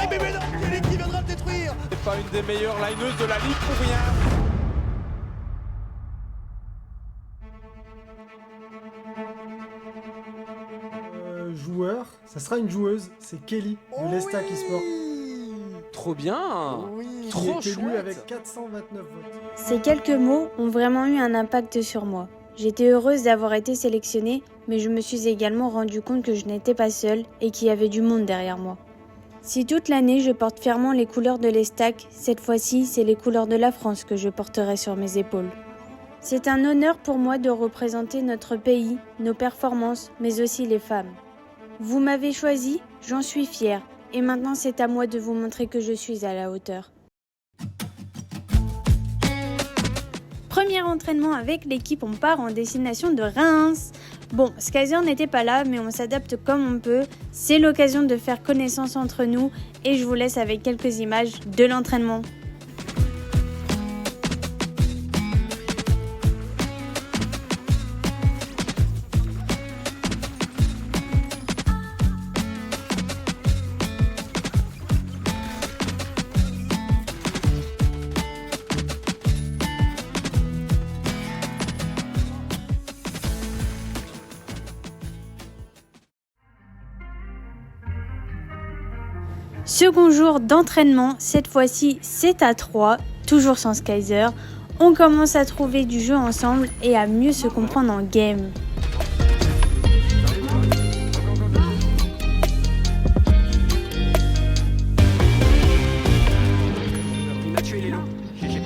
time, mais non, Kelly qui viendra le détruire. C'est pas une des meilleures lineuses de la ligue pour rien. Joueur, ça sera une joueuse, c'est Kelly de l'Estac eSport. Trop bien. Oui. Qui Trop est élue chouette. avec 429 votes. Ces quelques mots ont vraiment eu un impact sur moi. J'étais heureuse d'avoir été sélectionnée, mais je me suis également rendu compte que je n'étais pas seule et qu'il y avait du monde derrière moi. Si toute l'année je porte fièrement les couleurs de l'Estac, cette fois-ci c'est les couleurs de la France que je porterai sur mes épaules. C'est un honneur pour moi de représenter notre pays, nos performances, mais aussi les femmes. Vous m'avez choisi, j'en suis fière, et maintenant c'est à moi de vous montrer que je suis à la hauteur. Premier entraînement avec l'équipe, on part en destination de Reims. Bon, Skyzer n'était pas là, mais on s'adapte comme on peut. C'est l'occasion de faire connaissance entre nous et je vous laisse avec quelques images de l'entraînement. Second jour d'entraînement, cette fois-ci c'est à 3, toujours sans Skyzer. On commence à trouver du jeu ensemble et à mieux se comprendre en game. Il a tué les loups. GG.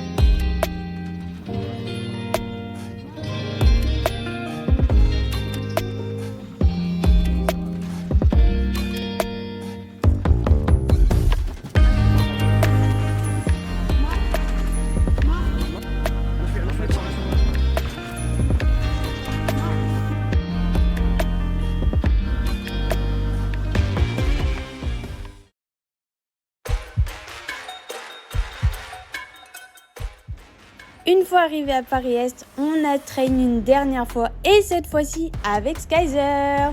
Une fois arrivé à Paris-Est, on a train une dernière fois et cette fois-ci avec Skyzer.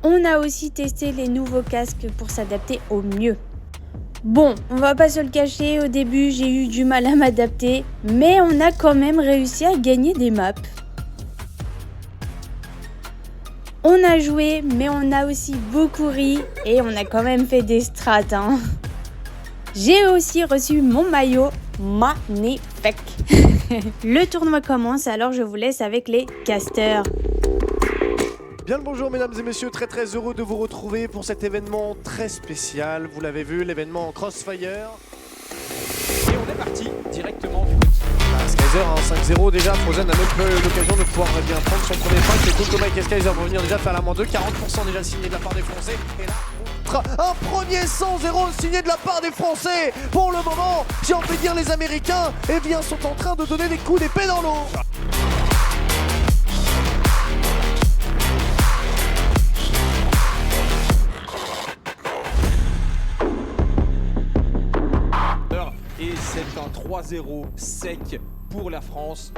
On a aussi testé les nouveaux casques pour s'adapter au mieux. Bon, on va pas se le cacher, au début j'ai eu du mal à m'adapter, mais on a quand même réussi à gagner des maps. On a joué, mais on a aussi beaucoup ri et on a quand même fait des strats. J'ai aussi reçu mon maillot magnifique. Le tournoi commence, alors je vous laisse avec les casters. Bien le bonjour mesdames et messieurs, très heureux de vous retrouver pour cet événement très spécial. Vous l'avez vu, l'événement Crossfire. Et on est parti directement du petit. Skyzer 5-0 déjà, Frozen n'a même pas eu l'occasion de pouvoir prendre son premier fight. C'est Coco Mike et Skyzer vont venir déjà faire la moins 2, 40% déjà signé de la part des Français. Et là, un premier 100-0 signé de la part des Français. Pour le moment, j'ai envie de dire les Américains, eh bien, sont en train de donner des coups d'épée dans l'eau. Et c'est un 3-0 sec pour la France.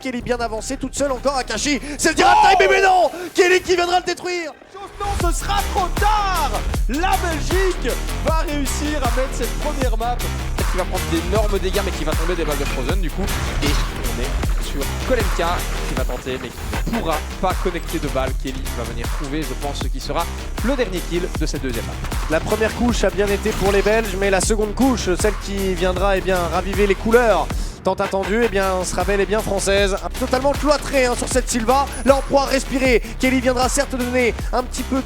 Kelly bien avancée, toute seule encore à Kashi. C'est le direct time, mais non, Kelly qui viendra le détruire. Non, ce sera trop tard. La Belgique va réussir à mettre cette première map qui va prendre d'énormes dégâts mais qui va tomber des balles de Frozen du coup. Et on est sur Kolenka qui va tenter mais qui ne pourra pas connecter de balles. Kelly va venir trouver, je pense, ce qui sera le dernier kill de cette deuxième map. La première couche a bien été pour les Belges, mais la seconde couche, celle qui viendra raviver les couleurs tant attendue, sera bel et bien française. Totalement cloîtrée sur cette Sylva. Là, on pourra respirer. Kelly viendra certes donner un petit peu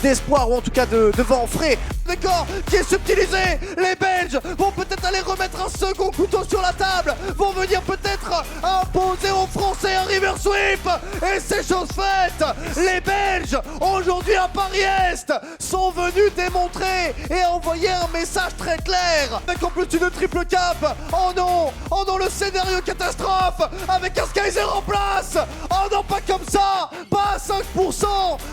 d'espoir, ou en tout cas de vent frais. D'accord, qui est subtilisé. Les Belges vont peut-être aller remettre un second couteau sur la table. Vont venir peut-être imposer aux Français un river sweep. Et c'est chose faite. Les Belges, aujourd'hui à Paris-Est, sont venus démontrer et envoyer un message très clair. Avec en plus une triple cap. Oh non, le scénario catastrophe avec un Skyzer en place. Oh non, pas comme ça, pas à 5%,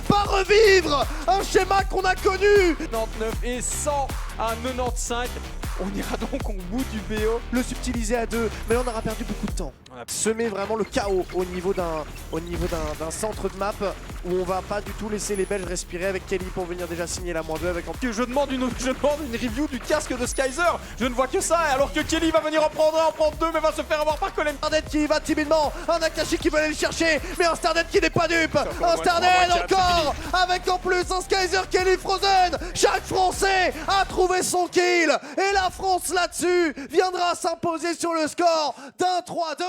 pas revivre un schéma qu'on a connu. 99 et 100 à 95. On ira donc au bout du BO. Le subtiliser à 2, mais on aura perdu beaucoup de temps. On a Semer vraiment le chaos au niveau d'un centre de map où on va pas du tout laisser les Belges respirer avec Kelly pour venir déjà signer la -2 avec en plus. Je demande une review du casque de Skyzer. Je ne vois que ça, alors que Kelly va venir en prendre un, en prendre deux, mais va se faire avoir par Colem. Stardet qui y va timidement, un Akashi qui veut aller le chercher, mais un Stardet qui n'est pas dupe. Un Stardet encore, avec en plus un Skyzer Kelly Frozen. Chaque Français a trouvé son kill. Et la France là-dessus viendra s'imposer sur le score d'un 3-2.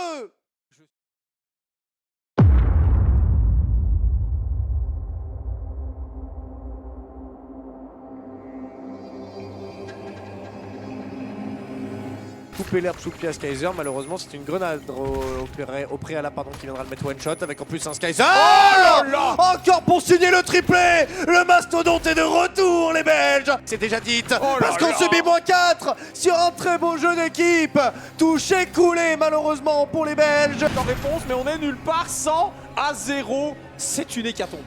Couper l'herbe sous le pied à Skyzer, malheureusement c'est une grenade au préalable qui viendra le mettre one shot avec en plus un Skyzer. Oh là là, encore pour signer le triplé. Le mastodonte est de retour les Belges. C'est déjà dit parce qu'on subit -4 sur un très beau jeu d'équipe. Touché, coulé malheureusement pour les Belges. en réponse, mais on est nulle part. 100 à 0, c'est une hécatombe.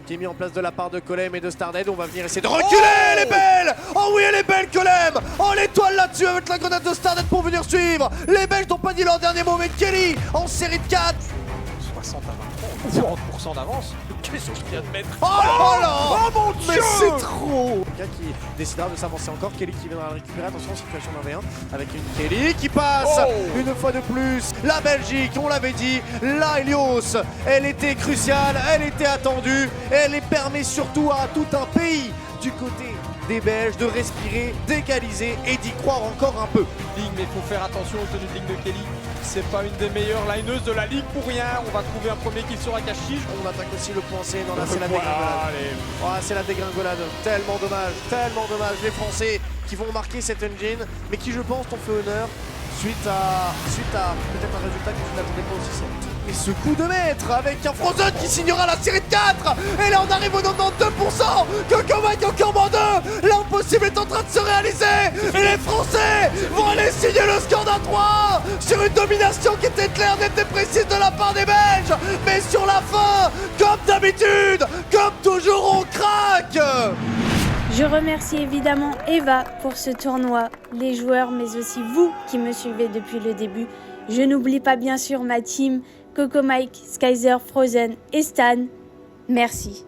Qui est mis en place de la part de Colem et de Stardead. On va venir essayer de reculer les Belges. Oh oui, elle est belle Colem. Oh l'étoile là-dessus avec la grenade de Stardead pour venir suivre. Les Belges n'ont pas dit leur dernier mot, mais Kelly en série de 4. 60 à 23, 40% d'avance. Qu'est-ce qu'il vient de mettre? Oh là là. Oh mon Dieu, mais c'est trop. Quelqu'un qui décidera de s'avancer encore. Kelly qui viendra le récupérer. Attention, situation d'1v1 avec une Kelly qui passe une fois de plus. La Belgique, on l'avait dit, la Helios, elle était cruciale, elle était attendue. Elle permet surtout à tout un pays du côté des Belges de respirer, d'égaliser et d'y croire encore un peu. Ligue, mais il faut faire attention aux tenues de ligne de Kelly. C'est pas une des meilleures lineuses de la ligue pour rien. On va trouver un premier kill sur Akashi. On attaque aussi le point C. Non, là c'est la dégringolade. Oh, c'est la dégringolade. Tellement dommage, tellement dommage. Les Français qui vont marquer cette engine, mais qui je pense t'ont fait honneur suite à peut-être un résultat que tu n'attendais pas aussi simple. Et ce coup de maître avec un Frozen qui signera la série de 4. Et là on arrive au 92%. Kokomai encore -2. L'impossible est en train de se réaliser. Et les Français vont aller signer le score d'un 3 sur une domination qui était claire, nette et précise de la part des Belges. Mais sur la fin, comme d'habitude, comme toujours, on craque. Je remercie évidemment Eva pour ce tournoi, les joueurs, mais aussi vous qui me suivez depuis le début. Je n'oublie pas bien sûr ma team, Coco Mike, Skyzer, Frozen et Stan. Merci.